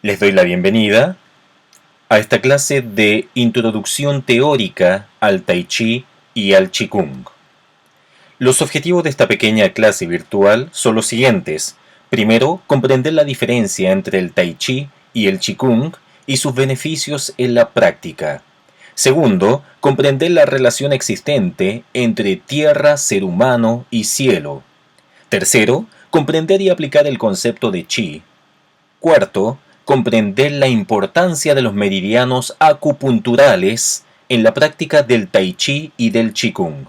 Les doy la bienvenida a esta clase de introducción teórica al Tai Chi y al Qigong. Los objetivos de esta pequeña clase virtual son los siguientes. Primero, comprender la diferencia entre el Tai Chi y el Qigong y sus beneficios en la práctica. Segundo, comprender la relación existente entre tierra, ser humano y cielo. Tercero, comprender y aplicar el concepto de Qi. Cuarto, comprender la importancia de los meridianos acupunturales en la práctica del Tai Chi y del Qigong.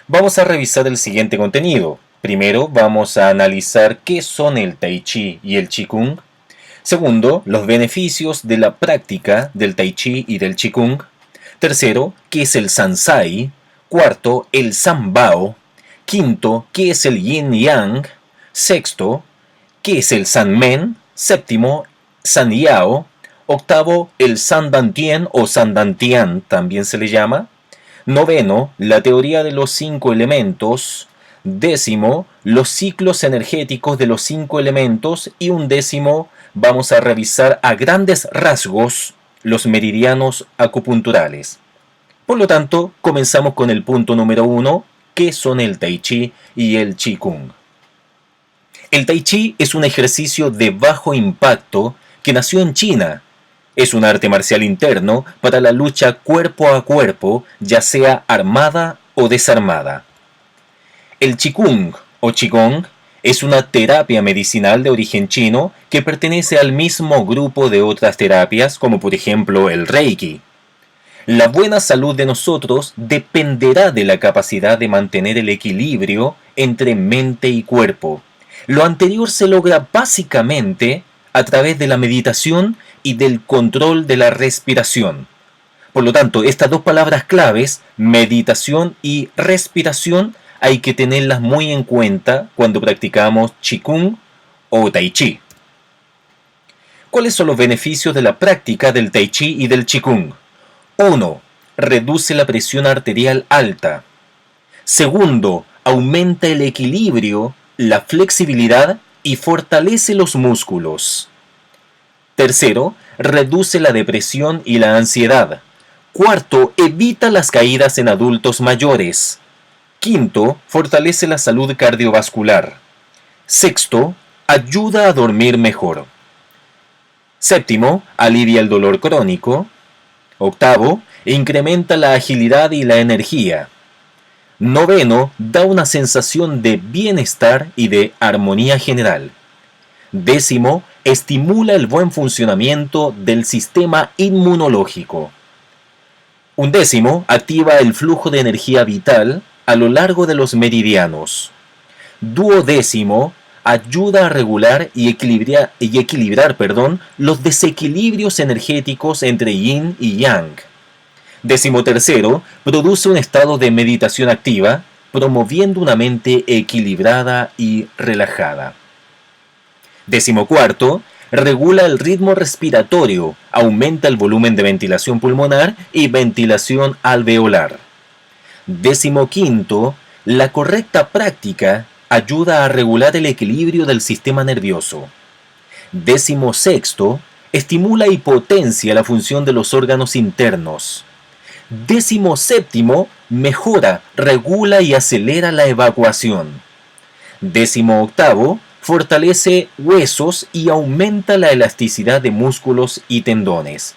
Vamos a revisar el siguiente contenido. Primero, vamos a analizar qué son el Tai Chi y el Qigong. Segundo, los beneficios de la práctica del Tai Chi y del Qigong. Tercero, qué es el Sansai. Cuarto, el Sanbao. Quinto, qué es el Yin Yang. Sexto, qué es el Sanmen. Séptimo, San Yao. Octavo, el San Dantien o San Dantian también se le llama. Noveno, la teoría de los 5 elementos. Décimo, los ciclos energéticos de los 5 elementos. Y undécimo, vamos a revisar a grandes rasgos los meridianos acupunturales. Por lo tanto, comenzamos con el punto número 1, que son el Tai Chi y el Qigong. El Tai Chi es un ejercicio de bajo impacto que nació en China. Es un arte marcial interno para la lucha cuerpo a cuerpo, ya sea armada o desarmada. El Qigong o Qigong es una terapia medicinal de origen chino que pertenece al mismo grupo de otras terapias, como por ejemplo el Reiki. La buena salud de nosotros dependerá de la capacidad de mantener el equilibrio entre mente y cuerpo. Lo anterior se logra básicamente a través de la meditación y del control de la respiración. Por lo tanto, estas dos palabras claves, meditación y respiración, hay que tenerlas muy en cuenta cuando practicamos Qigong o Tai Chi. ¿Cuáles son los beneficios de la práctica del Tai Chi y del Qigong? 1. Reduce la presión arterial alta. Segundo, aumenta el equilibrio, la flexibilidad y fortalece los músculos. Tercero, reduce la depresión y la ansiedad. Cuarto, evita las caídas en adultos mayores. Quinto, fortalece la salud cardiovascular. Sexto, ayuda a dormir mejor. Séptimo, alivia el dolor crónico. Octavo, incrementa la agilidad y la energía. Noveno, da una sensación de bienestar y de armonía general. Décimo, estimula el buen funcionamiento del sistema inmunológico. Undécimo, activa el flujo de energía vital a lo largo de los meridianos. Duodécimo, ayuda a regular y equilibrar, los desequilibrios energéticos entre yin y yang. 13º, produce un estado de meditación activa, promoviendo una mente equilibrada y relajada. 14º, regula el ritmo respiratorio, aumenta el volumen de ventilación pulmonar y ventilación alveolar. 15º, la correcta práctica ayuda a regular el equilibrio del sistema nervioso. 16º, estimula y potencia la función de los órganos internos. 17º, mejora, regula y acelera la evacuación. 18º, fortalece huesos y aumenta la elasticidad de músculos y tendones.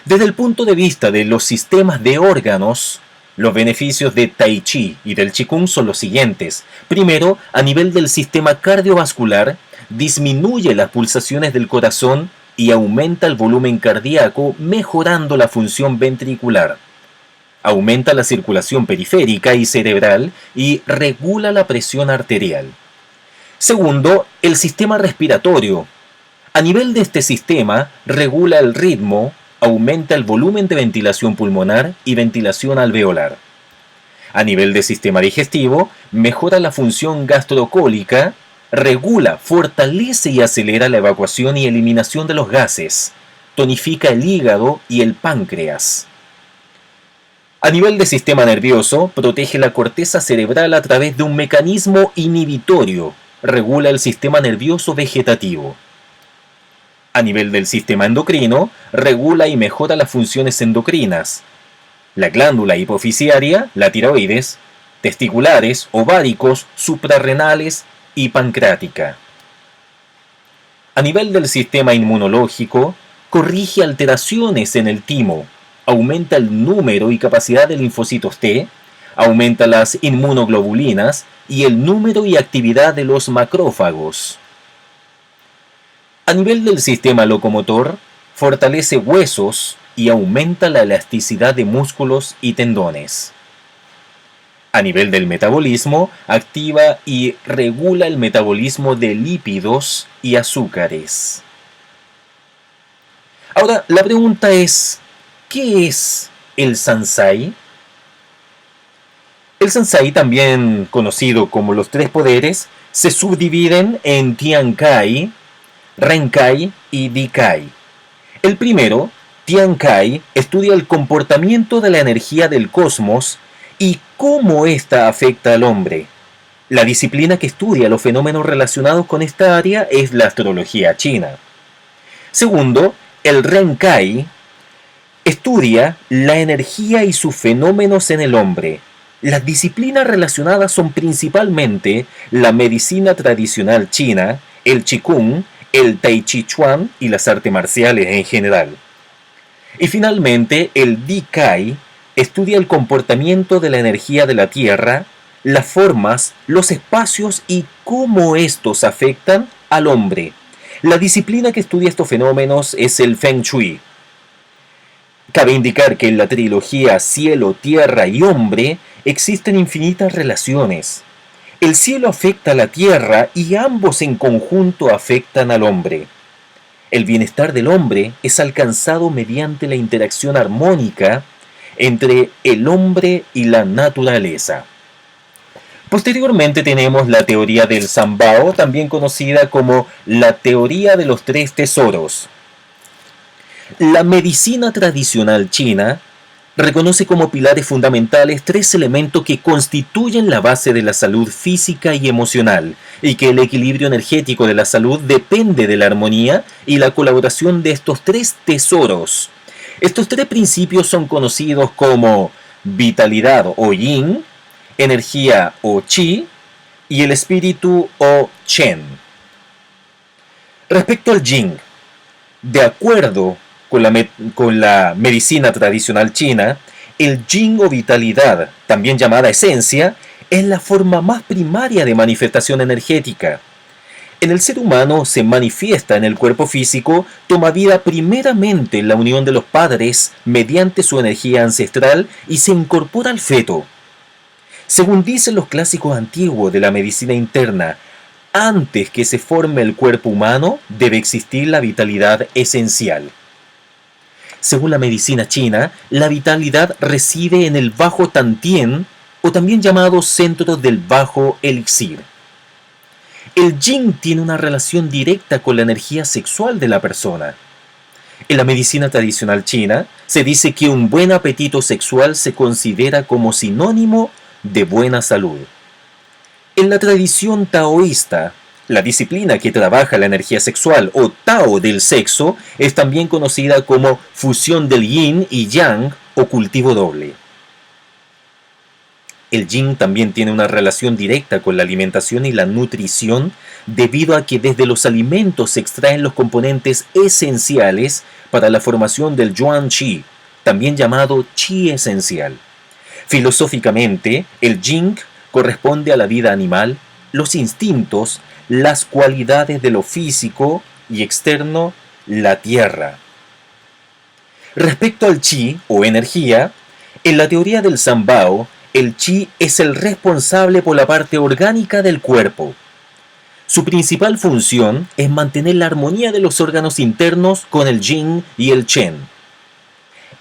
Desde el punto de vista de los sistemas de órganos, los beneficios de Tai Chi y del Qigong son los siguientes. Primero, a nivel del sistema cardiovascular, disminuye las pulsaciones del corazón y aumenta el volumen cardíaco, mejorando la función ventricular. Aumenta la circulación periférica y cerebral y regula la presión arterial. Segundo, el sistema respiratorio. A nivel de este sistema, regula el ritmo, aumenta el volumen de ventilación pulmonar y ventilación alveolar. A nivel de sistema digestivo, mejora la función gastrocólica, regula, fortalece y acelera la evacuación y eliminación de los gases, tonifica el hígado y el páncreas. A nivel de sistema nervioso, protege la corteza cerebral a través de un mecanismo inhibitorio, regula el sistema nervioso vegetativo. A nivel del sistema endocrino, regula y mejora las funciones endocrinas. La glándula hipofisiaria, la tiroides, testiculares, ováricos, suprarrenales y pancreática. A nivel del sistema inmunológico, corrige alteraciones en el timo, aumenta el número y capacidad de linfocitos T, aumenta las inmunoglobulinas y el número y actividad de los macrófagos. A nivel del sistema locomotor, fortalece huesos y aumenta la elasticidad de músculos y tendones. A nivel del metabolismo, activa y regula el metabolismo de lípidos y azúcares. Ahora, la pregunta es, ¿qué es el Sansai? El Sansai, también conocido como los tres poderes, se subdividen en Tian-Kai, Ren-Kai y Di-Kai. El primero, Tian-Kai, estudia el comportamiento de la energía del cosmos y cómo ésta afecta al hombre. La disciplina que estudia los fenómenos relacionados con esta área es la astrología china. Segundo, el Ren-Kai estudia la energía y sus fenómenos en el hombre. Las disciplinas relacionadas son principalmente la medicina tradicional china, el Qigong, el Tai Chi Chuan y las artes marciales en general. Y finalmente, el Di-Kai estudia el comportamiento de la energía de la Tierra, las formas, los espacios y cómo estos afectan al hombre. La disciplina que estudia estos fenómenos es el Feng Shui. Cabe indicar que en la trilogía Cielo, Tierra y Hombre existen infinitas relaciones. El cielo afecta a la tierra y ambos en conjunto afectan al hombre. El bienestar del hombre es alcanzado mediante la interacción armónica entre el hombre y la naturaleza. Posteriormente tenemos la teoría del Sanbao, también conocida como la teoría de los tres tesoros. La medicina tradicional china reconoce como pilares fundamentales tres elementos que constituyen la base de la salud física y emocional, y que el equilibrio energético de la salud depende de la armonía y la colaboración de estos tres tesoros. Estos tres principios son conocidos como vitalidad o yin, energía o chi y el espíritu o chen. Respecto al yin, de acuerdo con la medicina tradicional china, el yin o vitalidad, también llamada esencia, es la forma más primaria de manifestación energética. En el ser humano se manifiesta en el cuerpo físico, toma vida primeramente en la unión de los padres mediante su energía ancestral y se incorpora al feto. Según dicen los clásicos antiguos de la medicina interna, antes que se forme el cuerpo humano debe existir la vitalidad esencial. Según la medicina china, la vitalidad reside en el bajo tantien, o también llamado centro del bajo elixir. El yin tiene una relación directa con la energía sexual de la persona. En la medicina tradicional china, se dice que un buen apetito sexual se considera como sinónimo de buena salud. En la tradición taoísta, la disciplina que trabaja la energía sexual o Tao del sexo es también conocida como fusión del yin y yang o cultivo doble. El yin también tiene una relación directa con la alimentación y la nutrición debido a que desde los alimentos se extraen los componentes esenciales para la formación del yuan qi, también llamado qi esencial. Filosóficamente, el yin corresponde a la vida animal, los instintos, las cualidades de lo físico y externo, la tierra. Respecto al chi o energía, en la teoría del Sanbao, el chi es el responsable por la parte orgánica del cuerpo. Su principal función es mantener la armonía de los órganos internos con el yin y el chen.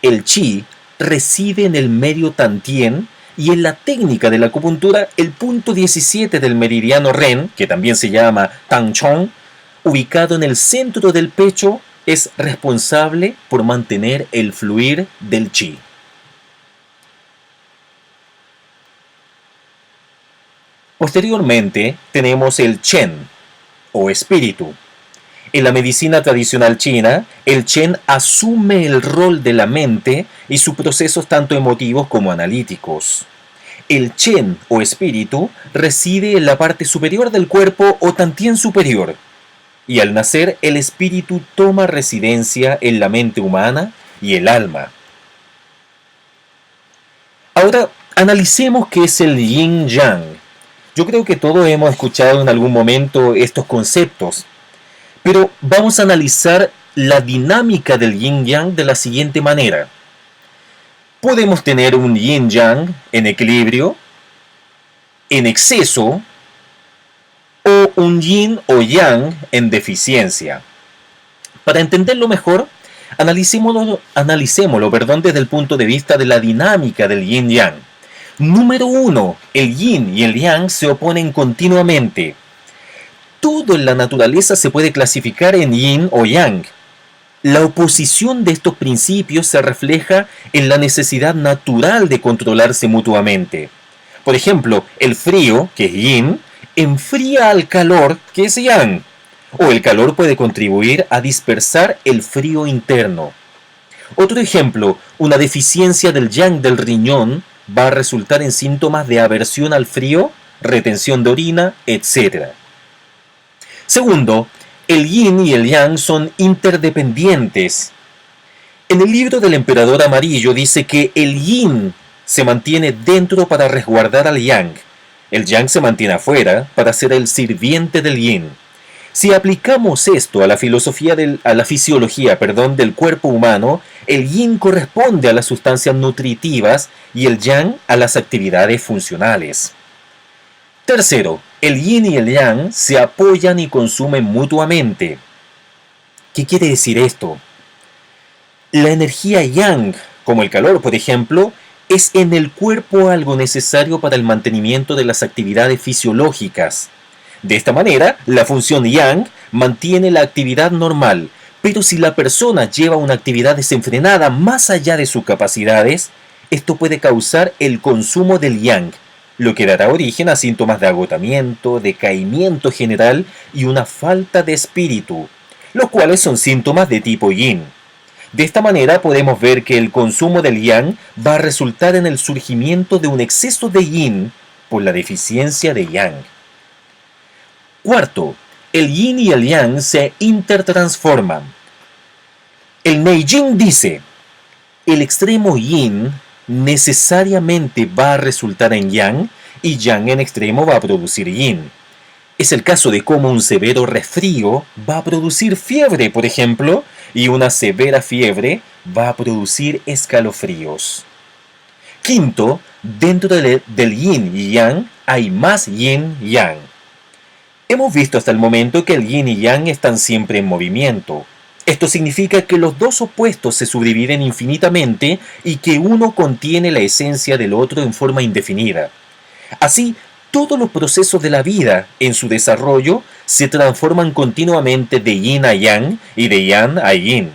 El chi reside en el medio tantien y en la técnica de la acupuntura el punto 17 del meridiano Ren, que también se llama Tang Chong, ubicado en el centro del pecho, es responsable por mantener el fluir del chi. Posteriormente tenemos el Chen o espíritu. En la medicina tradicional china, el Chen asume el rol de la mente y sus procesos tanto emotivos como analíticos. El Chen o espíritu reside en la parte superior del cuerpo o tantien superior, y al nacer el espíritu toma residencia en la mente humana y el alma. Ahora analicemos qué es el Yin Yang. Yo creo que todos hemos escuchado en algún momento estos conceptos, pero vamos a analizar la dinámica del Yin Yang de la siguiente manera. Podemos tener un Yin Yang en equilibrio, en exceso, o un Yin o Yang en deficiencia. Para entenderlo mejor, analicémoslo desde el punto de vista de la dinámica del Yin Yang. Número 1. El Yin y el Yang se oponen continuamente. Todo en la naturaleza se puede clasificar en Yin o Yang. La oposición de estos principios se refleja en la necesidad natural de controlarse mutuamente. Por ejemplo, el frío, que es Yin, enfría al calor, que es Yang. O el calor puede contribuir a dispersar el frío interno. Otro ejemplo, una deficiencia del Yang del riñón va a resultar en síntomas de aversión al frío, retención de orina, etc. Segundo, el Yin y el Yang son interdependientes. En el libro del Emperador Amarillo dice que el Yin se mantiene dentro para resguardar al Yang. El Yang se mantiene afuera para ser el sirviente del Yin. Si aplicamos esto a la fisiología del cuerpo humano, el Yin corresponde a las sustancias nutritivas y el Yang a las actividades funcionales. Tercero, el Yin y el Yang se apoyan y consumen mutuamente. ¿Qué quiere decir esto? La energía Yang, como el calor por ejemplo, es en el cuerpo algo necesario para el mantenimiento de las actividades fisiológicas. De esta manera, la función Yang mantiene la actividad normal, pero si la persona lleva una actividad desenfrenada más allá de sus capacidades, esto puede causar el consumo del Yang, lo que dará origen a síntomas de agotamiento, decaimiento general y una falta de espíritu, los cuales son síntomas de tipo Yin. De esta manera podemos ver que el consumo del Yang va a resultar en el surgimiento de un exceso de Yin por la deficiencia de Yang. Cuarto, el Yin y el Yang se intertransforman. El Neijing dice, el extremo Yin necesariamente va a resultar en Yang y Yang en extremo va a producir Yin. Es el caso de cómo un severo resfrío va a producir fiebre, por ejemplo, y una severa fiebre va a producir escalofríos. Quinto, dentro del Yin y Yang hay más Yin y Yang. Hemos visto hasta el momento que el Yin y Yang están siempre en movimiento. Esto significa que los dos opuestos se subdividen infinitamente y que uno contiene la esencia del otro en forma indefinida. Así, todos los procesos de la vida en su desarrollo se transforman continuamente de Yin a Yang y de Yang a Yin.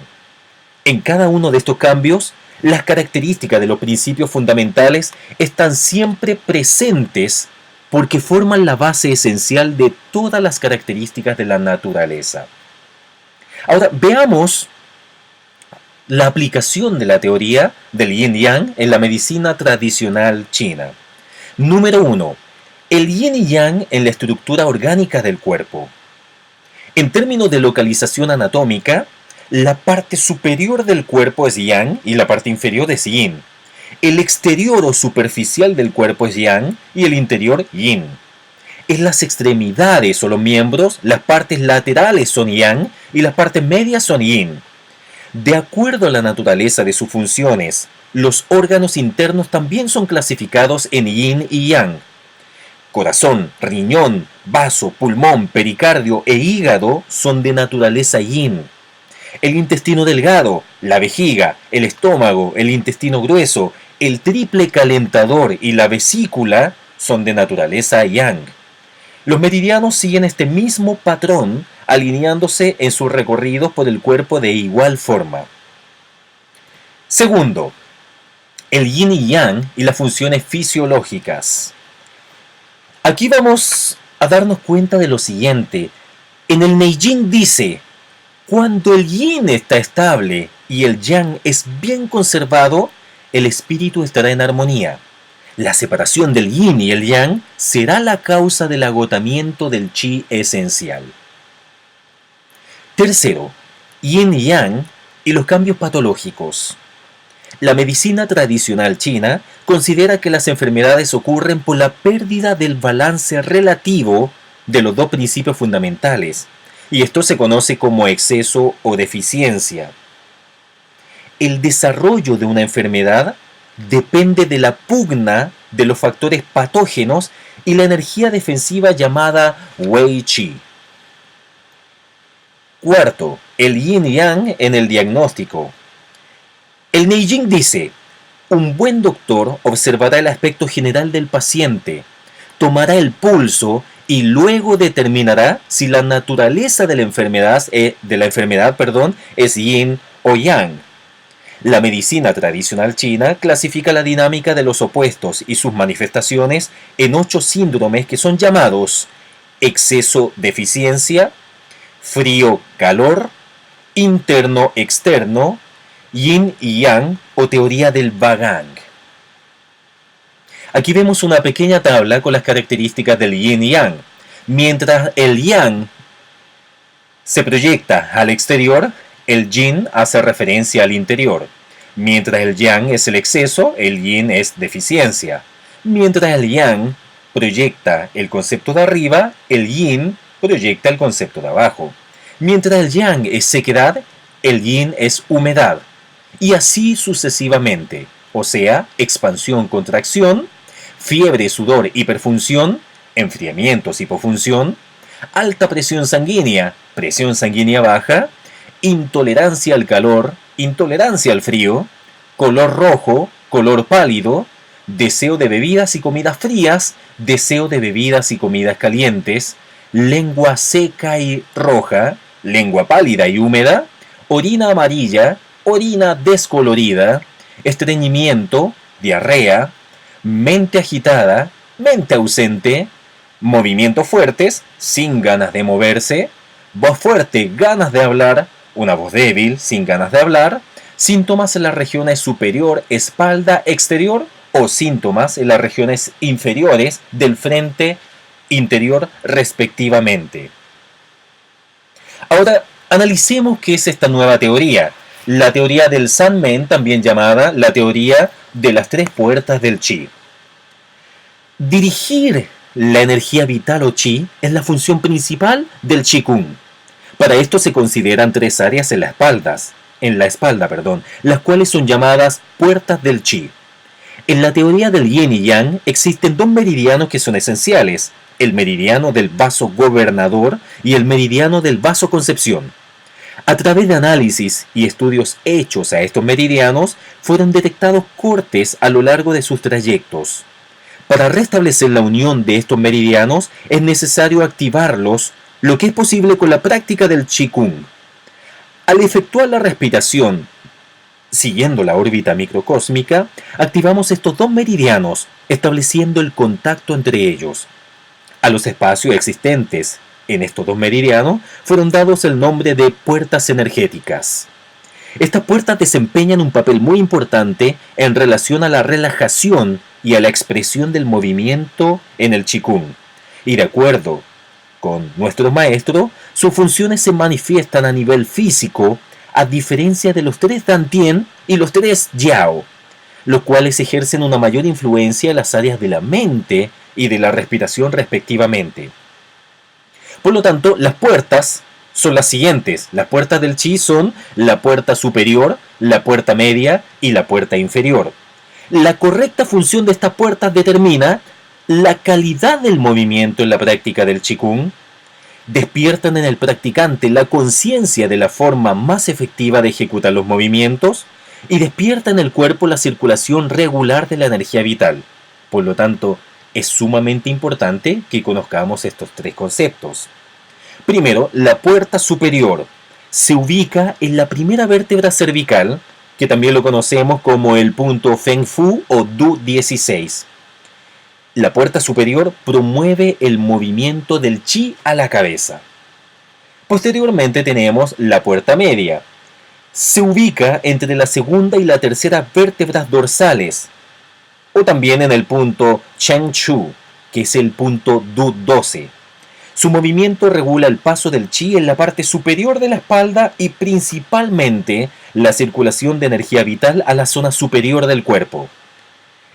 En cada uno de estos cambios, las características de los principios fundamentales están siempre presentes porque forman la base esencial de todas las características de la naturaleza. Ahora, veamos la aplicación de la teoría del Yin-Yang en la medicina tradicional china. Número 1. El Yin y Yang en la estructura orgánica del cuerpo. En términos de localización anatómica, la parte superior del cuerpo es Yang y la parte inferior es Yin. El exterior o superficial del cuerpo es Yang y el interior Yin. En las extremidades o los miembros, las partes laterales son Yang y las partes medias son Yin. De acuerdo a la naturaleza de sus funciones, los órganos internos también son clasificados en Yin y Yang. Corazón, riñón, vaso, pulmón, pericardio e hígado son de naturaleza Yin. El intestino delgado, la vejiga, el estómago, el intestino grueso, el triple calentador y la vesícula son de naturaleza Yang. Los meridianos siguen este mismo patrón, alineándose en sus recorridos por el cuerpo de igual forma. Segundo, el Yin y Yang y las funciones fisiológicas. Aquí vamos a darnos cuenta de lo siguiente. En el Neijing dice, Cuando el yin está estable y el yang es bien conservado, el espíritu estará en armonía. La separación del yin y el yang será la causa del agotamiento del chi esencial. Tercero, yin y yang y los cambios patológicos. La medicina tradicional china considera que las enfermedades ocurren por la pérdida del balance relativo de los dos principios fundamentales, y esto se conoce como exceso o deficiencia. El desarrollo de una enfermedad depende de la pugna de los factores patógenos y la energía defensiva llamada Wei Qi. Cuarto, el yin y yang en el diagnóstico. El Neijing dice: un buen doctor observará el aspecto general del paciente, tomará el pulso y luego determinará si la naturaleza de la enfermedad, es yin o yang. La medicina tradicional china clasifica la dinámica de los opuestos y sus manifestaciones en 8 síndromes que son llamados exceso-deficiencia, frío-calor, interno-externo, yin y yang o teoría del Bagang. Aquí vemos una pequeña tabla con las características del yin y yang. Mientras el yang se proyecta al exterior, el yin hace referencia al interior. Mientras el yang es el exceso, el yin es deficiencia. Mientras el yang proyecta el concepto de arriba, el yin proyecta el concepto de abajo. Mientras el yang es sequedad, el yin es humedad. Y así sucesivamente, o sea, expansión, contracción, fiebre, sudor, hiperfunción, enfriamientos, hipofunción, alta presión sanguínea baja, intolerancia al calor, intolerancia al frío, color rojo, color pálido, deseo de bebidas y comidas frías, deseo de bebidas y comidas calientes, lengua seca y roja, lengua pálida y húmeda, orina amarilla, orina descolorida, estreñimiento, diarrea, mente agitada, mente ausente, movimientos fuertes, sin ganas de moverse, voz fuerte, ganas de hablar, una voz débil, sin ganas de hablar, síntomas en las regiones superior, espalda, exterior o síntomas en las regiones inferiores del frente, interior, respectivamente. Ahora, analicemos qué es esta nueva teoría, la teoría del Sanmen, también llamada la teoría de las 3 puertas del Qi. Dirigir la energía vital o Qi es la función principal del Qigong. Para esto se consideran 3 áreas en la espalda, las cuales son llamadas puertas del Qi. En la teoría del Yin y Yang existen 2 meridianos que son esenciales, el meridiano del vaso gobernador y el meridiano del vaso concepción. A través de análisis y estudios hechos a estos meridianos, fueron detectados cortes a lo largo de sus trayectos. Para restablecer la unión de estos meridianos, es necesario activarlos, lo que es posible con la práctica del Qigong. Al efectuar la respiración, siguiendo la órbita microcósmica, activamos estos 2 meridianos, estableciendo el contacto entre ellos. A los espacios existentes en estos 2 meridianos fueron dados el nombre de puertas energéticas. Estas puertas desempeñan un papel muy importante en relación a la relajación y a la expresión del movimiento en el Qigong. Y de acuerdo con nuestro maestro, sus funciones se manifiestan a nivel físico, a diferencia de los 3 Dantien y los 3 Jiao, los cuales ejercen una mayor influencia en las áreas de la mente y de la respiración respectivamente. Por lo tanto, las puertas son las siguientes. Las puertas del Qi son la puerta superior, la puerta media y la puerta inferior. La correcta función de estas puertas determina la calidad del movimiento en la práctica del Qigong. Despiertan en el practicante la conciencia de la forma más efectiva de ejecutar los movimientos y despierta en el cuerpo la circulación regular de la energía vital. Por lo tanto, es sumamente importante que conozcamos estos 3 conceptos. Primero, la puerta superior se ubica en la primera vértebra cervical, que también lo conocemos como el punto Feng Fu o Du 16. La puerta superior promueve el movimiento del Qi a la cabeza. Posteriormente tenemos la puerta media. Se ubica entre la segunda y la tercera vértebras dorsales, o también en el punto Cheng-Chu, que es el punto Du-12. Su movimiento regula el paso del chi en la parte superior de la espalda y principalmente la circulación de energía vital a la zona superior del cuerpo.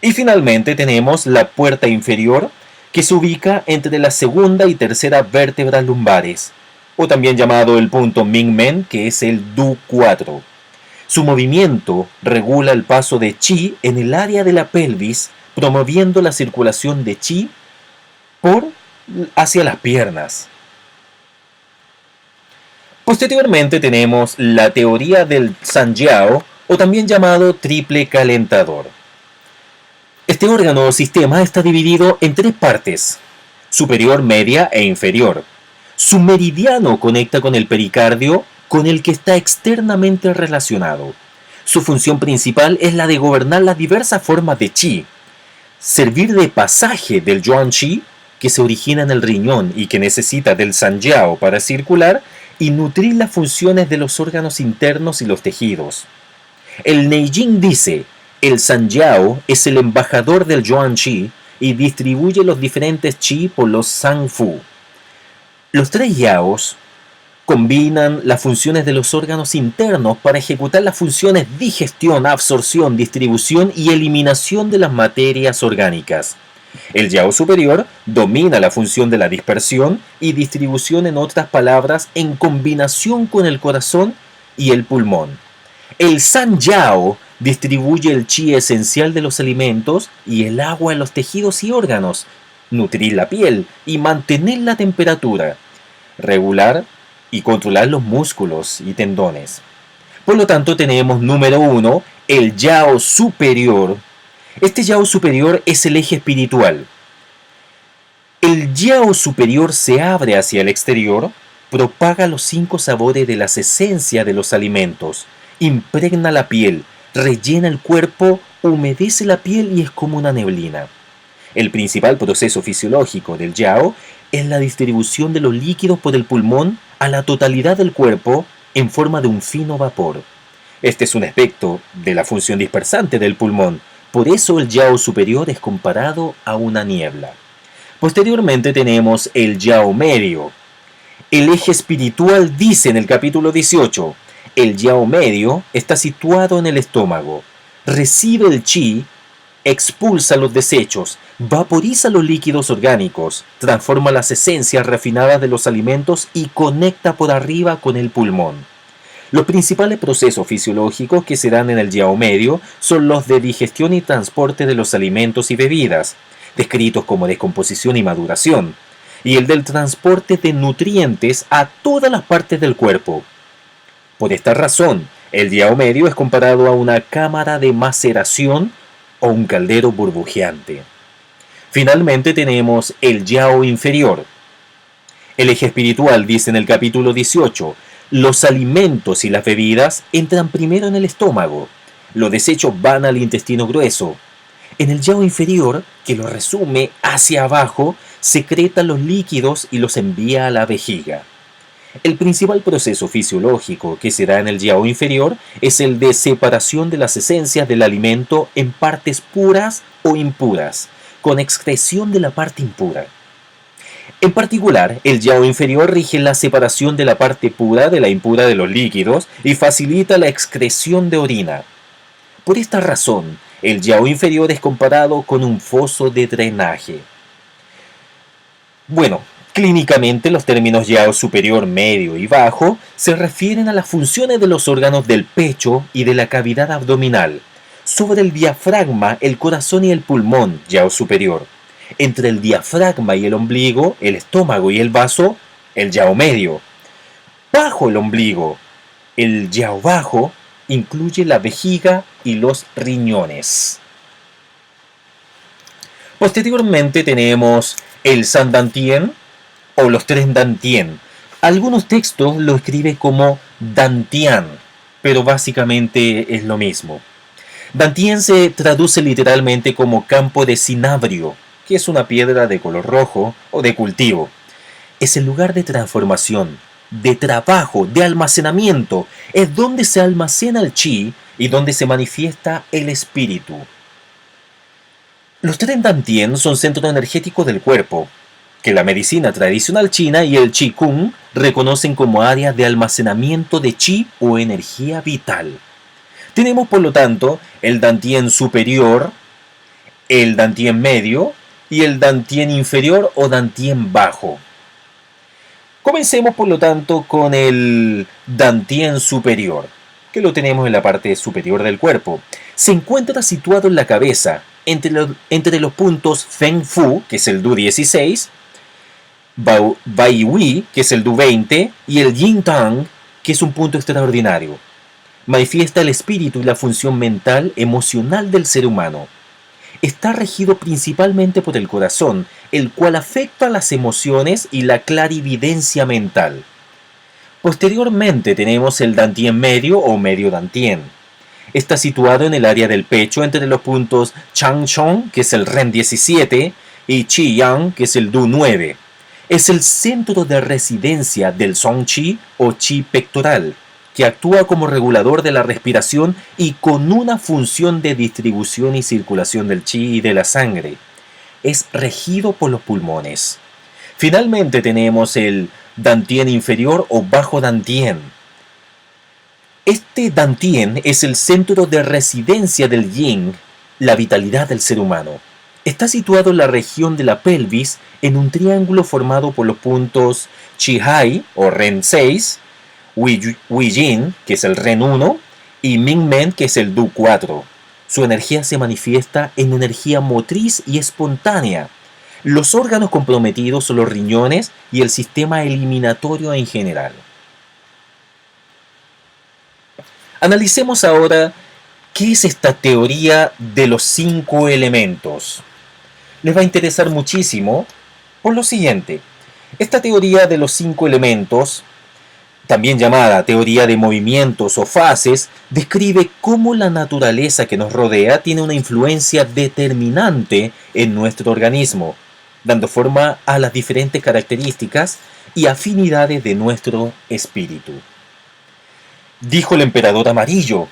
Y finalmente tenemos la puerta inferior, que se ubica entre la segunda y tercera vértebras lumbares, o también llamado el punto Ming-Men, que es el Du-4. Su movimiento regula el paso de chi en el área de la pelvis, promoviendo la circulación de chi hacia las piernas. Posteriormente tenemos la teoría del Sanjiao, o también llamado triple calentador. Este órgano o sistema está dividido en tres partes: superior, media e inferior. Su meridiano conecta con el pericardio, con el que está externamente relacionado. Su función principal es la de gobernar las diversas formas de chi, servir de pasaje del yuan chi, que se origina en el riñón y que necesita del sanjiao para circular, y nutrir las funciones de los órganos internos y los tejidos. El Neijing dice: el sanjiao es el embajador del yuan chi y distribuye los diferentes chi por los sanfu. Los tres yaos combinan las funciones de los órganos internos para ejecutar las funciones digestión, absorción, distribución y eliminación de las materias orgánicas. El yao superior domina la función de la dispersión y distribución, en otras palabras, en combinación con el corazón y el pulmón. El san yao distribuye el chi esencial de los alimentos y el agua en los tejidos y órganos, nutrir la piel y mantener la temperatura, regular y controlar los músculos y tendones. Por lo tanto, tenemos número 1, el yao superior. Este yao superior es el eje espiritual. El yao superior se abre hacia el exterior, propaga los 5 sabores de las esencias de los alimentos, impregna la piel, rellena el cuerpo, humedece la piel y es como una neblina. El principal proceso fisiológico del yao es la distribución de los líquidos por el pulmón a la totalidad del cuerpo en forma de un fino vapor. Este es un aspecto de la función dispersante del pulmón, por eso el yao superior es comparado a una niebla. Posteriormente tenemos el yao medio. El eje espiritual dice en el capítulo 18, el yao medio está situado en el estómago, recibe el chi, expulsa los desechos, vaporiza los líquidos orgánicos, transforma las esencias refinadas de los alimentos y conecta por arriba con el pulmón. Los principales procesos fisiológicos que se dan en el yao medio son los de digestión y transporte de los alimentos y bebidas, descritos como descomposición y maduración, y el del transporte de nutrientes a todas las partes del cuerpo. Por esta razón, el yao medio es comparado a una cámara de maceración o un caldero burbujeante. Finalmente tenemos el yao inferior. El eje espiritual dice en el capítulo 18, los alimentos y las bebidas entran primero en el estómago, los desechos van al intestino grueso. En el yao inferior, que lo resume hacia abajo, secreta los líquidos y los envía a la vejiga. El principal proceso fisiológico que se da en el yao inferior es el de separación de las esencias del alimento en partes puras o impuras, con excreción de la parte impura. En particular, el yao inferior rige la separación de la parte pura de la impura de los líquidos y facilita la excreción de orina. Por esta razón, el yao inferior es comparado con un foso de drenaje. Bueno, clínicamente los términos yao superior, medio y bajo se refieren a las funciones de los órganos del pecho y de la cavidad abdominal, sobre el diafragma, el corazón y el pulmón, yao superior, entre el diafragma y el ombligo, el estómago y el vaso, el yao medio. Bajo el ombligo, el yao bajo incluye la vejiga y los riñones. Posteriormente tenemos el san dantien o los tres dantien. Algunos textos lo escriben como dantian, pero básicamente es lo mismo. Dantien se traduce literalmente como campo de cinabrio, que es una piedra de color rojo o de cultivo. Es el lugar de transformación, de trabajo, de almacenamiento. Es donde se almacena el chi y donde se manifiesta el espíritu. Los tres Dantien son centros energéticos del cuerpo, que la medicina tradicional china y el Qigong reconocen como áreas de almacenamiento de chi o energía vital. Tenemos por lo tanto el Dantien superior, el Dantien medio y el Dantien inferior o Dantien bajo. Comencemos por lo tanto con el Dantien superior, que lo tenemos en la parte superior del cuerpo. Se encuentra situado en la cabeza, entre los puntos Feng Fu, que es el Du 16, Bai Wei, que es el Du 20, y el Yin Tang, que es un punto extraordinario. Manifiesta el espíritu y la función mental, emocional del ser humano. Está regido principalmente por el corazón, el cual afecta las emociones y la clarividencia mental. Posteriormente tenemos el Dantien medio o medio Dantien. Está situado en el área del pecho entre los puntos Changchong, que es el Ren 17, y Qiyang, que es el Du 9. Es el centro de residencia del Song Qi o Qi pectoral, que actúa como regulador de la respiración y con una función de distribución y circulación del Qi y de la sangre. Es regido por los pulmones. Finalmente tenemos el Dantien inferior o bajo Dantien. Este Dantien es el centro de residencia del Yin, la vitalidad del ser humano. Está situado en la región de la pelvis en un triángulo formado por los puntos Qihai o Ren 6, Weijin, que es el Ren 1, y Mingmen, que es el Du 4. Su energía se manifiesta en energía motriz y espontánea. Los órganos comprometidos son los riñones y el sistema eliminatorio en general. Analicemos ahora qué es esta teoría de los 5 elementos. Les va a interesar muchísimo por lo siguiente. Esta teoría de los 5 elementos, también llamada teoría de movimientos o fases, describe cómo la naturaleza que nos rodea tiene una influencia determinante en nuestro organismo, dando forma a las diferentes características y afinidades de nuestro espíritu. Dijo el emperador amarillo: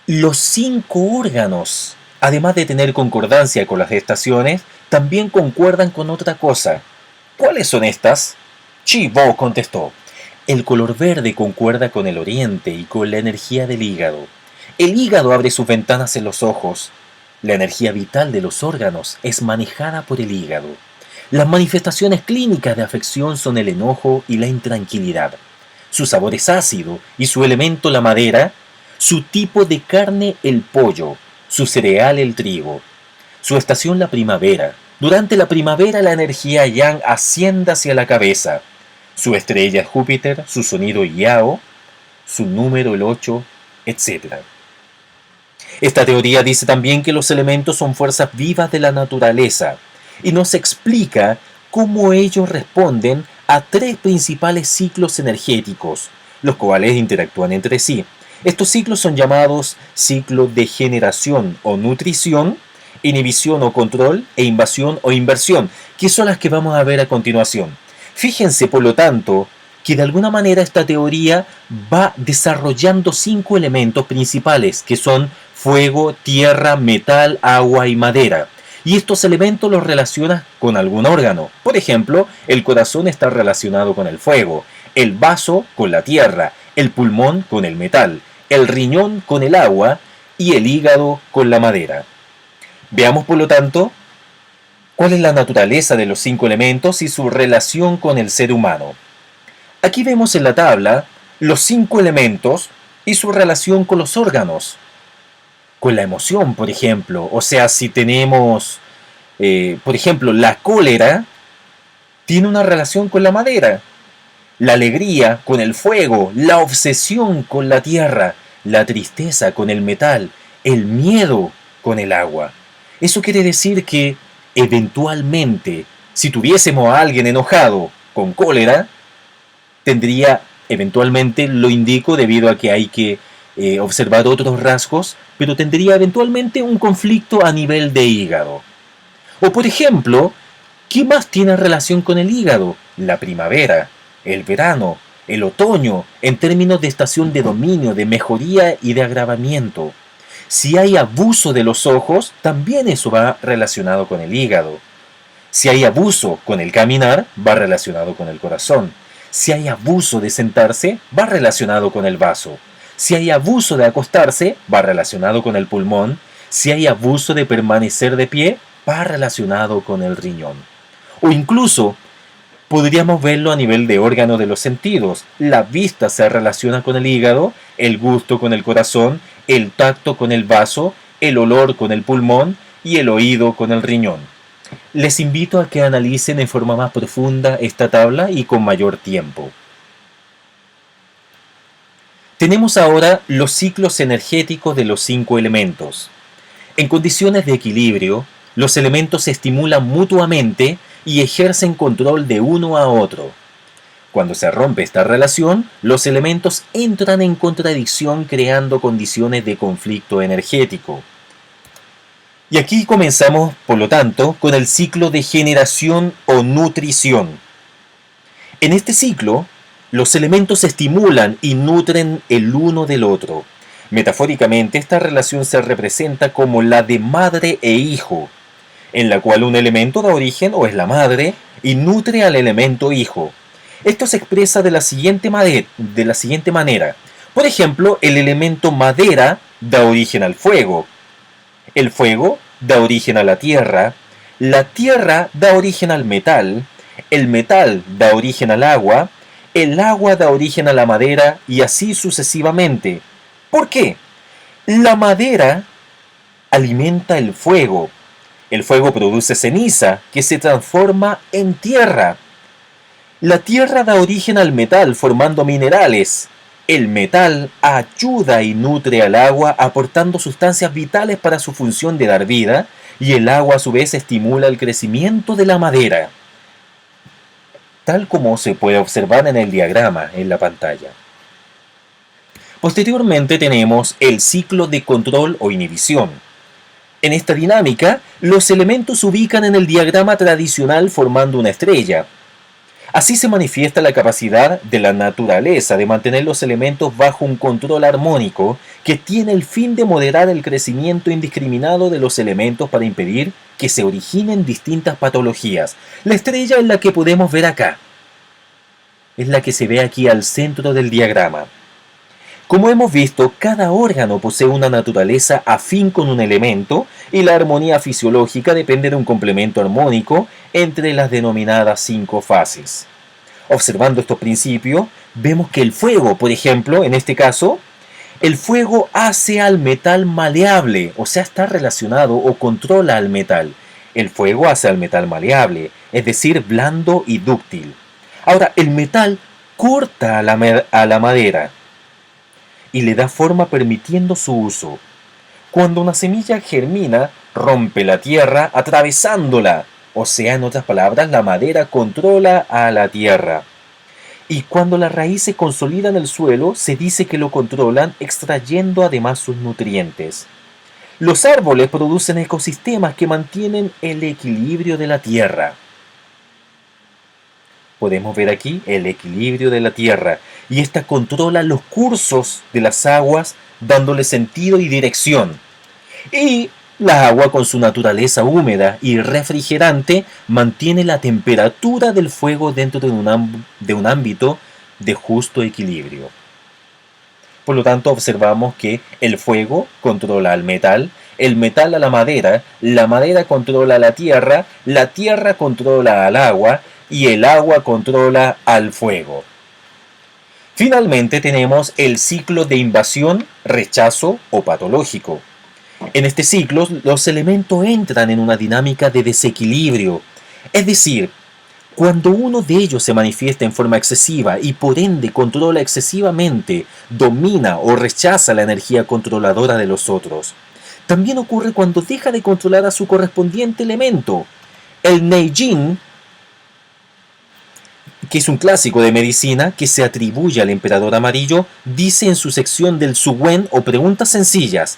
los 5 órganos, además de tener concordancia con las estaciones, también concuerdan con otra cosa. ¿Cuáles son estas? Chi Bo contestó: el color verde concuerda con el oriente y con la energía del hígado. El hígado abre sus ventanas en los ojos. La energía vital de los órganos es manejada por el hígado. Las manifestaciones clínicas de afección son el enojo y la intranquilidad. Su sabor es ácido y su elemento la madera, su tipo de carne el pollo, su cereal el trigo. Su estación la primavera. Durante la primavera la energía yang asciende hacia la cabeza. Su estrella es Júpiter, su sonido Yao, su número el 8, etc. Esta teoría dice también que los elementos son fuerzas vivas de la naturaleza y nos explica cómo ellos responden a 3 principales ciclos energéticos, los cuales interactúan entre sí. Estos ciclos son llamados ciclo de generación o nutrición, inhibición o control e invasión o inversión, que son las que vamos a ver a continuación. Fíjense, por lo tanto, que de alguna manera esta teoría va desarrollando 5 elementos principales, que son fuego, tierra, metal, agua y madera. Y estos elementos los relaciona con algún órgano. Por ejemplo, el corazón está relacionado con el fuego, el vaso con la tierra, el pulmón con el metal, el riñón con el agua y el hígado con la madera. Veamos, por lo tanto, cuál es la naturaleza de los 5 elementos y su relación con el ser humano. Aquí vemos en la tabla los 5 elementos y su relación con los órganos. Con la emoción, por ejemplo. O sea, si tenemos, por ejemplo, la cólera, tiene una relación con la madera. La alegría con el fuego, la obsesión con la tierra, la tristeza con el metal, el miedo con el agua. Eso quiere decir que, eventualmente, si tuviésemos a alguien enojado con cólera, tendría, eventualmente, lo indico debido a que hay que observar otros rasgos, pero tendría eventualmente un conflicto a nivel de hígado. O por ejemplo, ¿qué más tiene relación con el hígado? La primavera. el verano, el otoño, en términos de estación de dominio, de mejoría y de agravamiento. Si hay abuso de los ojos, también eso va relacionado con el hígado. Si hay abuso con el caminar, va relacionado con el corazón. Si hay abuso de sentarse, va relacionado con el vaso. Si hay abuso de acostarse, va relacionado con el pulmón. Si hay abuso de permanecer de pie, va relacionado con el riñón. O incluso, podríamos verlo a nivel de órgano de los sentidos. La vista se relaciona con el hígado, el gusto con el corazón, el tacto con el vaso, el olor con el pulmón y el oído con el riñón. Les invito a que analicen en forma más profunda esta tabla y con mayor tiempo. Tenemos ahora los ciclos energéticos de los 5 elementos. En condiciones de equilibrio, los elementos se estimulan mutuamente y ejercen control de uno a otro. Cuando se rompe esta relación, los elementos entran en contradicción creando condiciones de conflicto energético. Y aquí comenzamos, por lo tanto, con el ciclo de generación o nutrición. En este ciclo, los elementos se estimulan y nutren el uno del otro. Metafóricamente, esta relación se representa como la de madre e hijo, en la cual un elemento da origen o es la madre y nutre al elemento hijo. Esto se expresa de la siguiente manera. Por ejemplo, el elemento madera da origen al fuego. El fuego da origen a la tierra da origen al metal, el metal da origen al agua, el agua da origen a la madera y así sucesivamente. ¿Por qué? La madera alimenta el fuego produce ceniza que se transforma en tierra. La tierra da origen al metal formando minerales. El metal ayuda y nutre al agua aportando sustancias vitales para su función de dar vida y el agua a su vez estimula el crecimiento de la madera, tal como se puede observar en el diagrama en la pantalla. Posteriormente tenemos el ciclo de control o inhibición. En esta dinámica, los elementos se ubican en el diagrama tradicional formando una estrella. Así se manifiesta la capacidad de la naturaleza de mantener los elementos bajo un control armónico que tiene el fin de moderar el crecimiento indiscriminado de los elementos para impedir que se originen distintas patologías. La estrella es la que podemos ver acá. Es la que se ve aquí al centro del diagrama. Como hemos visto, cada órgano posee una naturaleza afín con un elemento y la armonía fisiológica depende de un complemento armónico entre las denominadas 5 fases. Observando estos principios, vemos que el fuego, por ejemplo, en este caso, el fuego hace al metal maleable, o sea, está relacionado o controla al metal. El fuego hace al metal maleable, es decir, blando y dúctil. Ahora, el metal corta a la madera y le da forma permitiendo su uso. Cuando una semilla germina, rompe la tierra atravesándola, o sea, en otras palabras, la madera controla a la tierra. Y cuando las raíces se consolidan en el suelo, se dice que lo controlan extrayendo además sus nutrientes. Los árboles producen ecosistemas que mantienen el equilibrio de la tierra. Podemos ver aquí el equilibrio de la tierra y esta controla los cursos de las aguas dándole sentido y dirección. Y la agua con su naturaleza húmeda y refrigerante mantiene la temperatura del fuego dentro de un ámbito de justo equilibrio. Por lo tanto, observamos que el fuego controla al metal, el metal a la madera controla a la tierra controla al agua y el agua controla al fuego. Finalmente tenemos el ciclo de invasión, rechazo o patológico. En este ciclo, los elementos entran en una dinámica de desequilibrio, es decir, cuando uno de ellos se manifiesta en forma excesiva y por ende controla excesivamente, domina o rechaza la energía controladora de los otros. También ocurre cuando deja de controlar a su correspondiente elemento. El Neijin, que es un clásico de medicina que se atribuye al emperador amarillo, dice en su sección del Suwen o preguntas sencillas: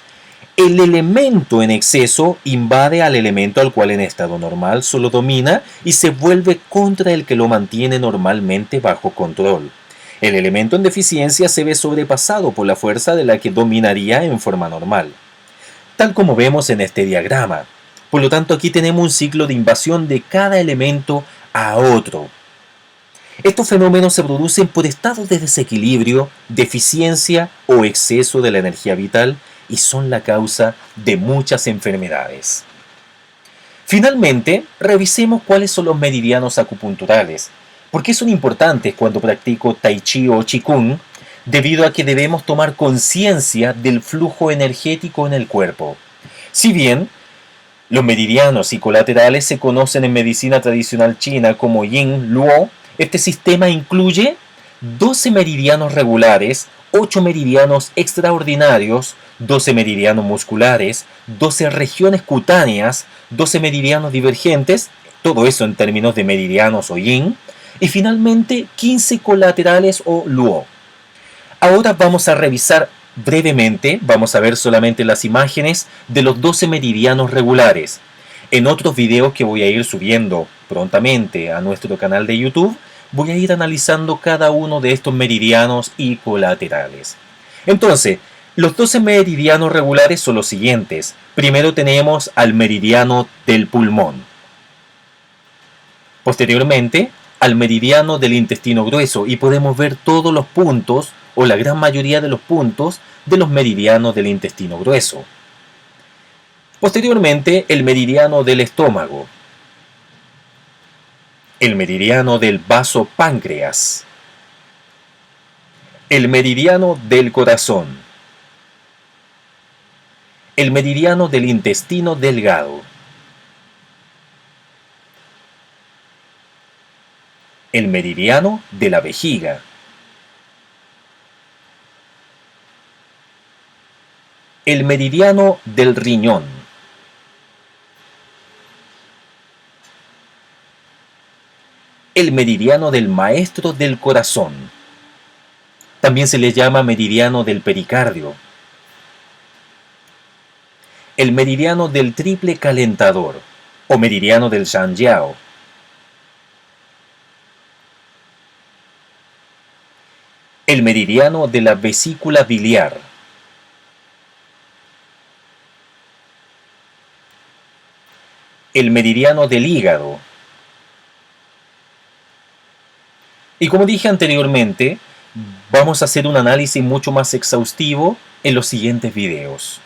El elemento en exceso invade al elemento al cual en estado normal solo domina y se vuelve contra el que lo mantiene normalmente bajo control. El elemento en deficiencia se ve sobrepasado por la fuerza de la que dominaría en forma normal, tal como vemos en este diagrama. Por lo tanto, aquí tenemos un ciclo de invasión de cada elemento a otro. Estos fenómenos se producen por estados de desequilibrio, deficiencia o exceso de la energía vital y son la causa de muchas enfermedades. Finalmente, revisemos cuáles son los meridianos acupunturales. ¿Por qué son importantes cuando practico Tai Chi o Qigong? Debido a que debemos tomar conciencia del flujo energético en el cuerpo. Si bien los meridianos y colaterales se conocen en medicina tradicional china como Yin Luo, este sistema incluye 12 meridianos regulares, 8 meridianos extraordinarios, 12 meridianos musculares, 12 regiones cutáneas, 12 meridianos divergentes, todo eso en términos de meridianos o yin, y finalmente 15 colaterales o luo. Ahora vamos a revisar brevemente, vamos a ver solamente las imágenes de los 12 meridianos regulares. En otros videos que voy a ir subiendo prontamente a nuestro canal de YouTube, voy a ir analizando cada uno de estos meridianos y colaterales. Entonces, los 12 meridianos regulares son los siguientes. Primero tenemos al meridiano del pulmón. Posteriormente, al meridiano del intestino grueso y podemos ver todos los puntos o la gran mayoría de los puntos de los meridianos del intestino grueso. Posteriormente, el meridiano del estómago, el meridiano del vaso páncreas, el meridiano del corazón, el meridiano del intestino delgado, el meridiano de la vejiga, el meridiano del riñón, el meridiano del maestro del corazón. También se le llama meridiano del pericardio. El meridiano del triple calentador o meridiano del Shanjiao. El meridiano de la vesícula biliar. El meridiano del hígado. Y como dije anteriormente, vamos a hacer un análisis mucho más exhaustivo en los siguientes videos.